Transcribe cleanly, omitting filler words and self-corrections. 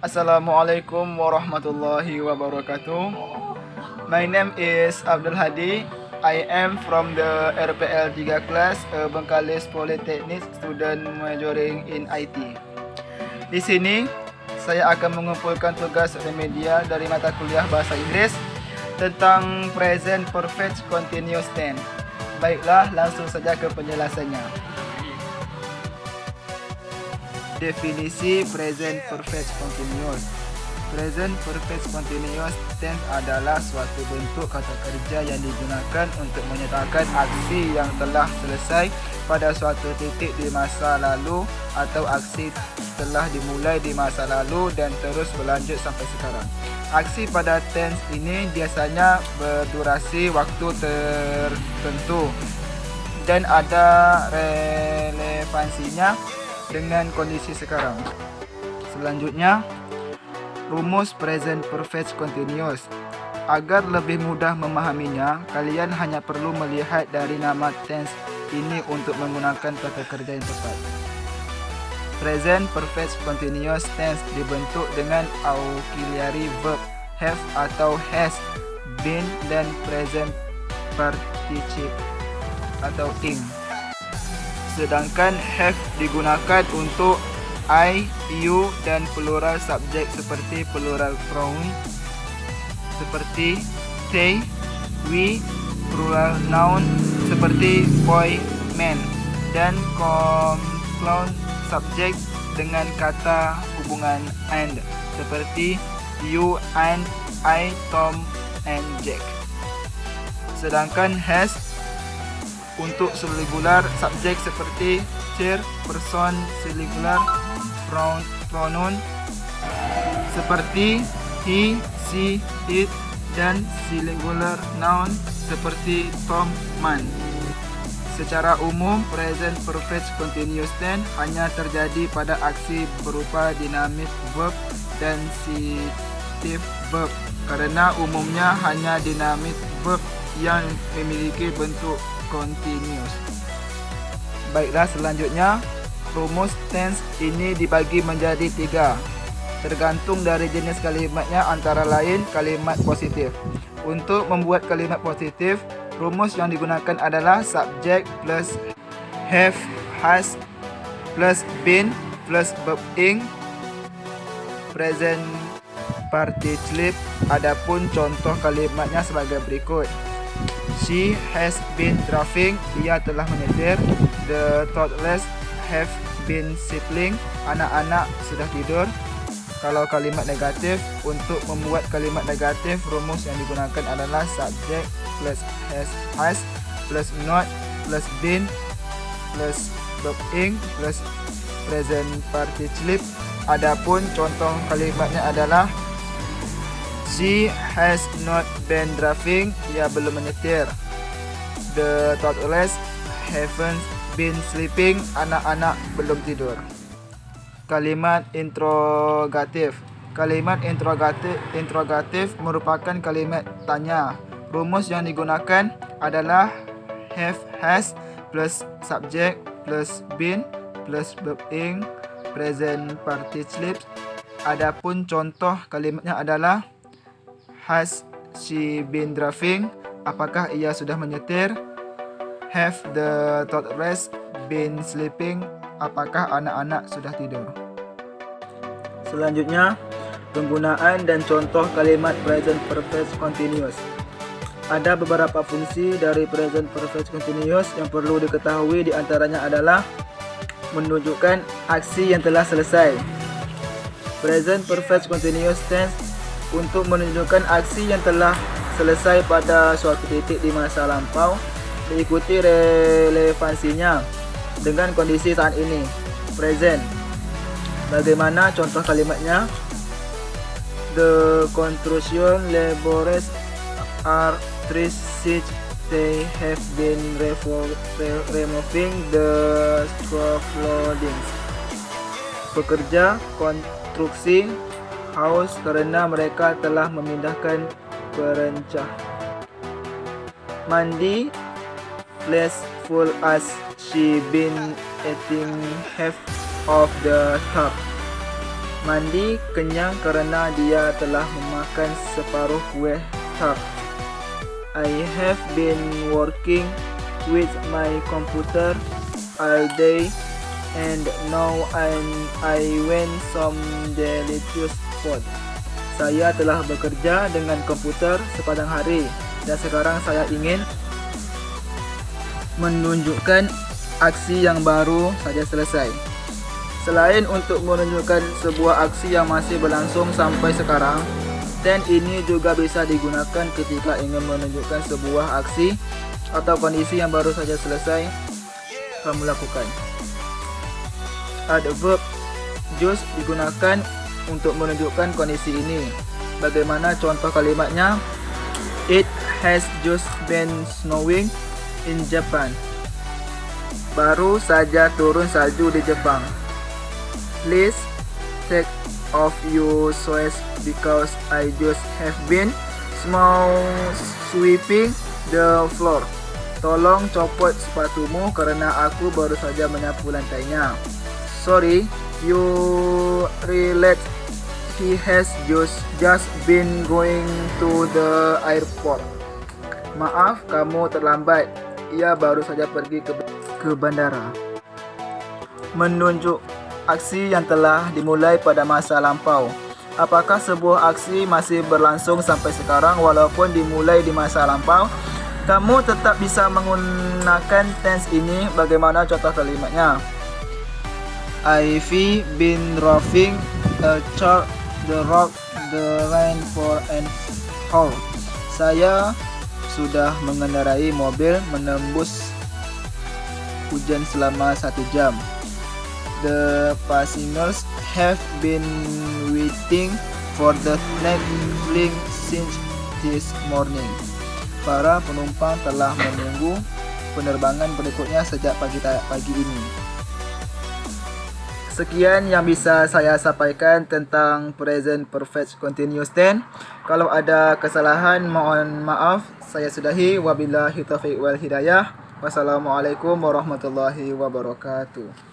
Assalamualaikum warahmatullahi wabarakatuh. My name is Abdul Hadi. I am from the RPL 3 class, Bengkalis Polytechnic, student majoring in IT. Di sini saya akan mengumpulkan tugas remedial dari mata kuliah bahasa Inggris tentang present perfect continuous tense. Baiklah, langsung saja ke penjelasannya. Definisi present perfect continuous. Present perfect continuous tense adalah suatu bentuk kata kerja yang digunakan untuk menyatakan aksi yang telah selesai pada suatu titik di masa lalu atau aksi telah dimulai di masa lalu dan terus berlanjut sampai sekarang. Aksi pada tense ini biasanya berdurasi waktu tertentu dan ada relevansinya dengan kondisi sekarang. Selanjutnya, rumus present perfect continuous. Agar lebih mudah memahaminya, kalian hanya perlu melihat dari nama tense ini untuk menggunakan kata kerja yang tepat. Present perfect continuous tense dibentuk dengan auxiliary verb have atau has, been dan present participle atau ing. Sedangkan have digunakan untuk I, you dan plural subjek seperti plural pronoun seperti they, we, plural noun seperti boy, man dan compound subjek dengan kata hubungan and seperti you and I, Tom and Jack. Sedangkan has untuk singular subjek seperti chair, person, singular pronoun seperti he, she, it dan singular noun seperti Tom, man. Secara umum, present perfect continuous tense hanya terjadi pada aksi berupa dynamic verb dan sensitive verb karena umumnya hanya dynamic verb yang memiliki bentuk continuous. Baiklah, selanjutnya rumus tense ini dibagi menjadi 3 tergantung dari jenis kalimatnya, antara lain kalimat positif. Untuk membuat kalimat positif, rumus yang digunakan adalah subject plus have, has plus been plus verb ing present participle. Adapun contoh kalimatnya sebagai berikut. She has been driving. Dia telah menyetir. The toddlers have been sleeping. Anak-anak sudah tidur. Kalau kalimat negatif, untuk membuat kalimat negatif, rumus yang digunakan adalah subject plus has plus not plus been plus verb ing plus present participle. Adapun contoh kalimatnya adalah she has not been driving. Dia belum menyetir. The toddlers haven't been sleeping. Anak-anak belum tidur. Kalimat interrogatif. Kalimat interrogatif merupakan kalimat tanya. Rumus yang digunakan adalah have, has plus subject plus been plus verb ing present participle. Adapun contoh kalimatnya adalah has she been driving? Apakah ia sudah menyetir? Have the toddlers been sleeping? Apakah anak-anak sudah tidur? Selanjutnya, penggunaan dan contoh kalimat present perfect continuous. Ada beberapa fungsi dari present perfect continuous yang perlu diketahui. Di antaranya adalah menunjukkan aksi yang telah selesai. Present perfect continuous tense untuk menunjukkan aksi yang telah selesai pada suatu titik di masa lampau, diikuti relevansinya dengan kondisi saat ini, present. Bagaimana contoh kalimatnya? The construction laborers are trees. They have been removing the scaffoldings. Pekerja konstruksi haus karena mereka telah memindahkan perencah. Mandi, less full as she been eating half of the tub. Mandi kenyang kerana dia telah memakan separuh kuih tart. I have been working with my computer all day and now I want some delicious food. Saya telah bekerja dengan komputer sepanjang hari dan sekarang saya ingin menunjukkan aksi yang baru saja selesai. Selain untuk menunjukkan sebuah aksi yang masih berlangsung sampai sekarang, tense ini juga bisa digunakan ketika ingin menunjukkan sebuah aksi atau kondisi yang baru saja selesai kamu lakukan. Adverb just digunakan untuk menunjukkan kondisi ini. Bagaimana contoh kalimatnya? It has just been snowing in Japan. Baru saja turun salju di Jepang. Please take off your shoes because I just have been sweeping the floor. Tolong copot sepatumu kerana aku baru saja menyapu lantainya. Sorry, you relax. He has just been going to the airport. Maaf, kamu terlambat. Ia baru saja pergi ke bandara. Menunjuk aksi yang telah dimulai pada masa lampau. Apakah sebuah aksi masih berlangsung sampai sekarang walaupun dimulai di masa lampau? Kamu tetap bisa menggunakan tense ini. Bagaimana contoh kalimatnya? I've been driving a car the rain for an hour. Saya sudah mengendarai mobil menembus hujan selama 1 jam. The passengers have been waiting for the next flight since this morning. Para penumpang telah menunggu penerbangan berikutnya sejak pagi ini. Sekian yang bisa saya sampaikan tentang present perfect continuous tense. Kalau ada kesalahan, mohon maaf. Saya sudahi. Wabillahi taufiq wal hidayah. Wassalamualaikum warahmatullahi wabarakatuh.